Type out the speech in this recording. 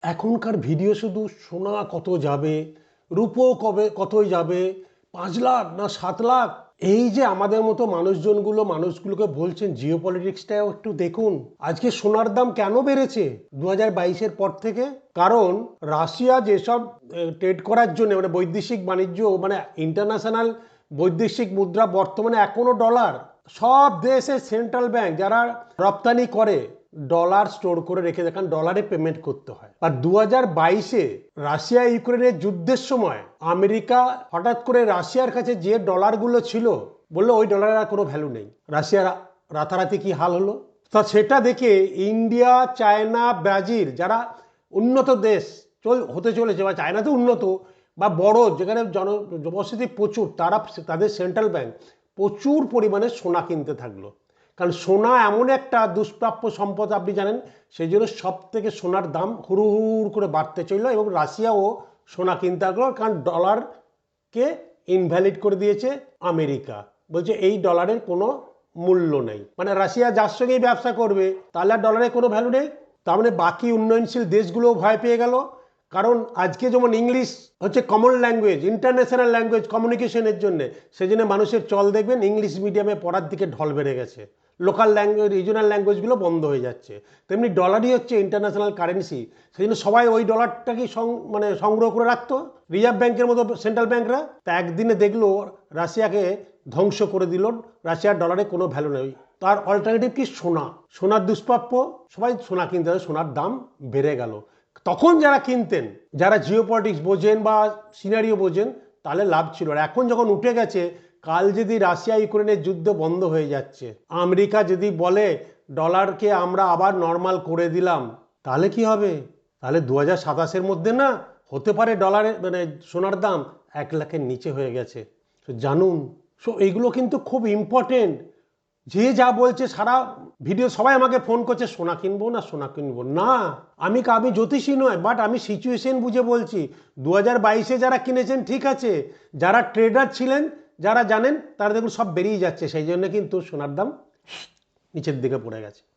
এখনকার ভিডিও শুধু সোনা কত যাবে, রূপো কবে কতই যাবে, 5 লাখ না 7 লাখ। এই যে আমাদের মতো মানুষগুলোকে বলছেন জিও পলিটিক্সটাও একটু দেখুন। আজকে সোনার দাম কেন বেড়েছে 2022-এর পর থেকে? কারণ রাশিয়া যেসব ট্রেড করার জন্য মানে বৈদেশিক বাণিজ্য মানে ইন্টারন্যাশনাল বৈদেশিক মুদ্রা বর্তমানে এখনো ডলার। সব দেশের সেন্ট্রাল ব্যাংক যারা রপ্তানি করে ডলার স্টোর করে রেখে দেয়, কারণ ডলারে পেমেন্ট করতে হয়। আর 2022-এ রাশিয়া ইউক্রেনের যুদ্ধের সময় আমেরিকা হঠাৎ করে রাশিয়ার কাছে যে ডলারগুলো ছিল বললো ওই ডলারের আর কোনো ভ্যালু নেই। রাশিয়ার রাতারাতি কি হাল হলো, তা সেটা দেখে ইন্ডিয়া, চায়না, ব্রাজিল যারা উন্নত দেশ হতে চলেছে, বা চায়না তো উন্নত বা বড়, যেখানে জনবসতি প্রচুর, তারা তাদের সেন্ট্রাল ব্যাংক প্রচুর পরিমাণে সোনা কিনতে থাকলো। কারণ সোনা এমন একটা দুষ্প্রাপ্য সম্পদ, আপনি জানেন, সেই জন্য সব থেকে সোনার দাম হুড় করে বাড়তে চললো এবং রাশিয়াও সোনা কিনতে থাকলো, কারণ ডলারকে ইনভ্যালিড করে দিয়েছে আমেরিকা। বলছে এই ডলারের কোনো মূল্য নেই, মানে রাশিয়া যার সঙ্গেই ব্যবসা করবে তাহলে আর ডলারের কোনো ভ্যালু নেই। তার মানে বাকি উন্নয়নশীল দেশগুলোও ভয় পেয়ে গেল। কারণ আজকে যেমন ইংলিশ হচ্ছে কমন ল্যাঙ্গুয়েজ, ইন্টারন্যাশনাল ল্যাঙ্গুয়েজ কমিউনিকেশনের জন্য, সেই জন্য মানুষের চল দেখবেন ইংলিশ মিডিয়ামে পড়ার দিকে ঢল বেড়ে গেছে। লোকাল ল্যাঙ্গুয়েজ, রিজনাল ল্যাঙ্গুয়েজগুলো বন্ধ হয়ে যাচ্ছে। তেমনি ডলারই হচ্ছে ইন্টারন্যাশনাল কারেন্সি, সেই জন্য সবাই ওই ডলারটাকেই মানে সংগ্রহ করে রাখতো রিজার্ভ ব্যাংকের মতো সেন্ট্রাল ব্যাংকরা। তা একদিনে দেখলো রাশিয়াকে ধ্বংস করে দিল, রাশিয়ার ডলারে কোনো ভ্যালু নেই। তার অল্টারনেটিভ কি? সোনা। সোনার দুষ্প্রাপ্য, সবাই সোনা কিনতে হবে, সোনার দাম বেড়ে গেল। তখন যারা কিনতেন, যারা জিও পলিটিক্স বোঝেন বা সিনারিও বোঝেন, তাহলে লাভ ছিল। আর এখন যখন উঠে গেছে, কাল যদি রাশিয়া ইউক্রেনের যুদ্ধ বন্ধ হয়ে যাচ্ছে, আমেরিকা যদি বলে ডলারকে আমরা আবার নর্মাল করে দিলাম, তাহলে কি হবে? তাহলে 2027-এর মধ্যে না হতে পারে ডলারের মানে সোনার দাম 1 লাখের নিচে হয়ে গেছে। তো জানুন, সো এইগুলো কিন্তু খুব ইম্পর্টেন্ট। যে যা বলছে সারা ভিডিও সবাই আমাকে ফোন করছে সোনা কিনবো না সোনা কিনবো না। আমি জ্যোতিষী নয়, বাট আমি সিচুয়েশন বুঝে বলছি। 2022-এ যারা কিনেছেন ঠিক আছে, যারা ট্রেডার ছিলেন, যারা জানেন, তারা দেখুন সব বেরিয়ে যাচ্ছে। সেই জন্য কিন্তু সোনার দাম নিচের দিকে পড়ে গেছে।